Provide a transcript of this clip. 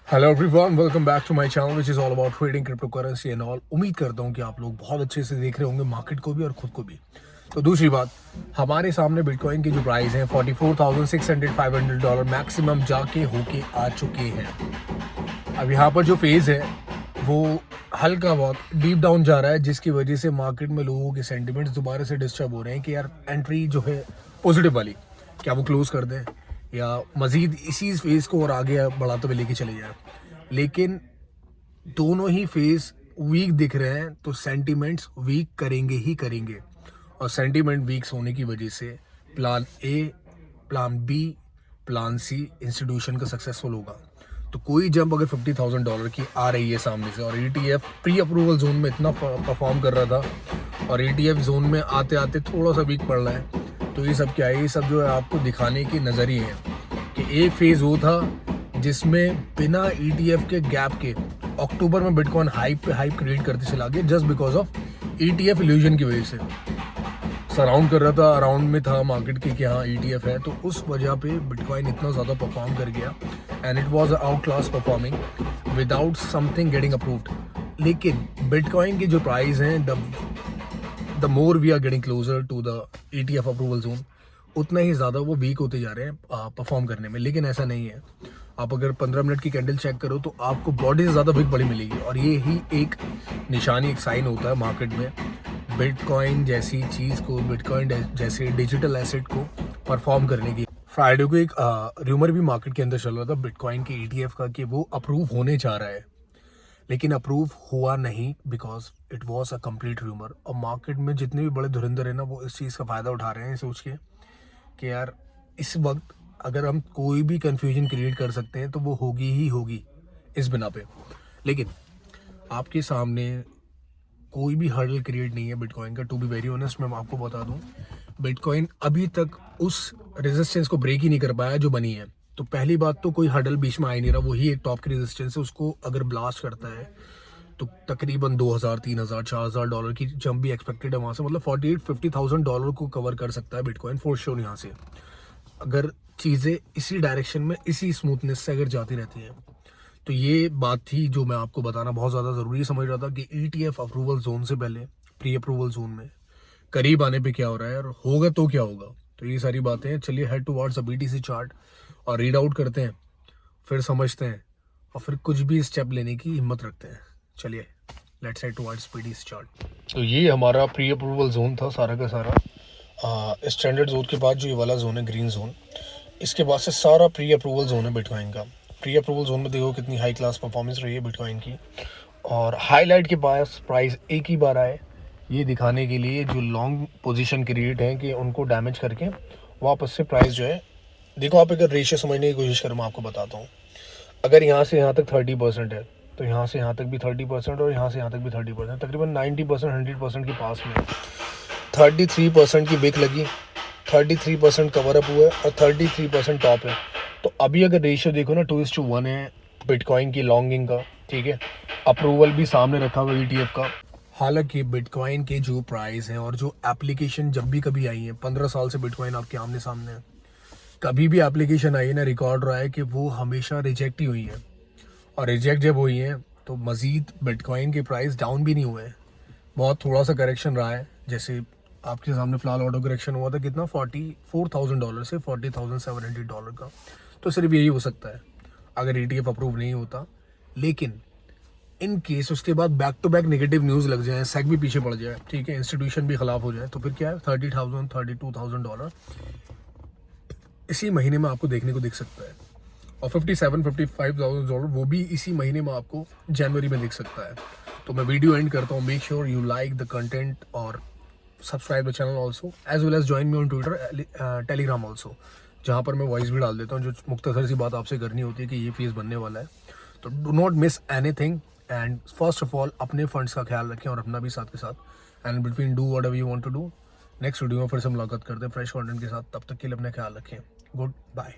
Hello everyone, welcome back to my channel which is all about trading crypto currency and all. उम्मीद करता हूँ कि आप लोग बहुत अच्छे से देख रहे होंगे मार्केट को भी और खुद को भी। तो दूसरी बात, हमारे सामने बिटकॉइन की जो प्राइस है $44,600-500 मैक्सिमम जाके होके आ चुके हैं। अब यहाँ पर जो फेज़ है वो हल्का बहुत डीप डाउन जा रहा है, जिसकी वजह से मार्केट में लोगों के सेंटिमेंट्स दोबारा से डिस्टर्ब हो रहे हैं कि यार एंट्री जो है पॉजिटिव वाली, क्या वो क्लोज कर दें या मज़ीद इसी फेज़ को और आगे बढ़ाते हुए लेके चले जाएं। लेकिन दोनों ही फेज़ वीक दिख रहे हैं, तो सेंटिमेंट्स वीक करेंगे ही करेंगे। और सेंटिमेंट वीक्स होने की वजह से plan A, plan B, plan C institution का सक्सेसफुल होगा। तो कोई जंप अगर $50,000 की आ रही है सामने से, और ETF प्री अप्रूवल जोन में इतना परफॉर्म कर रहा था और ETF जोन में आते आते थोड़ा सा वीक पड़ रहा है, तो ये सब क्या है? ये सब जो है आपको दिखाने के नज़रिए हैं कि एक फेज़ वो था जिसमें बिना ETF के गैप के अक्टूबर में बिटकॉइन हाइप पे हाइप क्रिएट करते चला गया, just because of ETF illusion की वजह से। सराउंड कर रहा था, अराउंड में था मार्केट के कि हाँ ETF है, तो उस वजह पे बिटकॉइन इतना ज़्यादा परफॉर्म कर गया and it was out class performing without something getting approved. लेकिन बिटकॉइन की जो प्राइस हैं, the more we are getting closer to the ETF approval zone, उतना ही ज़्यादा वो वीक होते जा रहे हैं परफॉर्म करने में। लेकिन ऐसा नहीं है। आप अगर 15 मिनट की कैंडल चेक करो तो आपको बॉडी से ज़्यादा वीक बड़ी मिलेगी, और ये ही एक निशानी, एक साइन होता है मार्केट में बिटकॉइन जैसी चीज़ को, बिटकॉइन जैसे डिजिटल एसेट को परफॉर्म करने की। फ्राइडे को एक र्यूमर भी मार्केट के अंदर चल रहा था बिटकॉइन के ETF का कि वो अप्रूव होने जा रहा है, लेकिन अप्रूव हुआ नहीं because it was a complete rumour. और मार्केट में जितने भी बड़े धुरंधर हैं ना, वो इस चीज़ का फ़ायदा उठा रहे हैं सोच के कि यार इस वक्त अगर हम कोई भी कंफ्यूजन क्रिएट कर सकते हैं तो वो होगी ही होगी इस बिना पे। लेकिन आपके सामने कोई भी हर्डल क्रिएट नहीं है बिटकॉइन का। टू बी वेरी ऑनेस्ट, मैं आपको बता दूं, बिटकॉइन अभी तक उस रेजिस्टेंस को ब्रेक ही नहीं कर पाया जो बनी है। तो पहली बात तो कोई हर्डल बीच में आ ही नहीं रहा, वही एक टॉप की रेजिस्टेंस है, उसको अगर ब्लास्ट करता है तो तकरीबन 2,000, 3,000, $4,000 की जंप भी एक्सपेक्टेड है वहाँ से। मतलब $48,000-50,000 को कवर कर सकता है बिटकॉइन फॉर श्योर यहाँ से, अगर चीज़ें इसी डायरेक्शन में, इसी स्मूथनेस से अगर जाती रहती हैं। तो ये बात थी जो मैं आपको बताना बहुत ज़्यादा ज़रूरी समझ रहा था कि ETF अप्रूवल जोन से पहले प्री अप्रूवल जोन में करीब आने पे क्या हो रहा है और होगा तो क्या होगा। तो ये सारी बातें हैं। चलिए हेड टुवर्ड्स BTC चार्ट और रीड आउट करते हैं, फिर समझते हैं और फिर कुछ भी स्टेप लेने की हिम्मत रखते हैं। चलिए let's head towards BTC chart. तो ये हमारा प्री अप्रूवल जोन था सारा का सारा। स्टैंडर्ड जोन के बाद जो ये वाला जोन है, ग्रीन जोन, इसके बाद से सारा प्री अप्रूवल जोन है बिटकॉइन का। प्री अप्रूवल जोन में देखो कितनी हाई क्लास परफॉर्मेंस रही है बिटकॉइन की। और हाईलाइट के पास प्राइस एक ही बार आए, ये दिखाने के लिए जो लॉन्ग पोजीशन क्रिएट हैं कि उनको डैमेज करके वापस से प्राइस जो है, देखो आप अगर रेशियो समझने की कोशिश करो, मैं आपको बताता हूँ। अगर यहाँ से यहाँ तक 30% है, तो यहाँ से यहाँ तक भी 30% और यहाँ से यहाँ तक भी 30%, तकरीबन 90%, 100% के पास में 33% की बिक लगी, 33% कवर अप हुआ है और 33% टॉप है। तो अभी अगर रेशियो देखो ना, 2:1 है बिटकॉइन की लॉन्गिंग का, ठीक है। अप्रूवल भी सामने रखा हुआ ETF का। हालांकि बिटकॉइन के जो प्राइस हैं और जो एप्लीकेशन जब भी कभी आई है, 15 साल से बिटकॉइन आपके आमने सामने है, कभी भी एप्लीकेशन आई है ना, रिकॉर्ड रहा है कि वो हमेशा रिजेक्ट ही हुई है। और रिजेक्ट जब हुई है तो मज़ीद बिटकॉइन के प्राइस डाउन भी नहीं हुए हैं, बहुत थोड़ा सा करेक्शन रहा है। जैसे आपके सामने फिलहाल ऑटो करेक्शन हुआ था कितना, $44,000 से $40,700 का। तो सिर्फ यही हो सकता है अगर ETF अप्रूव नहीं होता। लेकिन इन केस उसके बाद back to back negative news लग जाए, सेक भी पीछे पड़ जाए, ठीक है, इंस्टीट्यूशन भी खिलाफ हो जाए, तो फिर क्या है, $30,000, $32,000 इसी महीने में आपको देखने को दिख सकता है। और $57,000-55,000 वो भी इसी महीने में आपको जनवरी में दिख सकता है। तो मैं वीडियो एंड करता हूँ। Make sure you like the content और subscribe the channel also, as well as join me on Twitter, Telegram also, जहाँ पर मैं वॉइस भी डाल देता हूँ जो मुख्तसर सी बात आपसे करनी होती है कि ये फेज़ बनने वाला है। तो do not miss anything and first of all अपने फंड्स का ख्याल रखें और अपना भी साथ के साथ। And between do whatever you want to do. Next video में फिर से मुलाकात करते हैं फ्रेश कंटेंट के साथ। तब तक के लिए अपना ख्याल रखें। Good bye.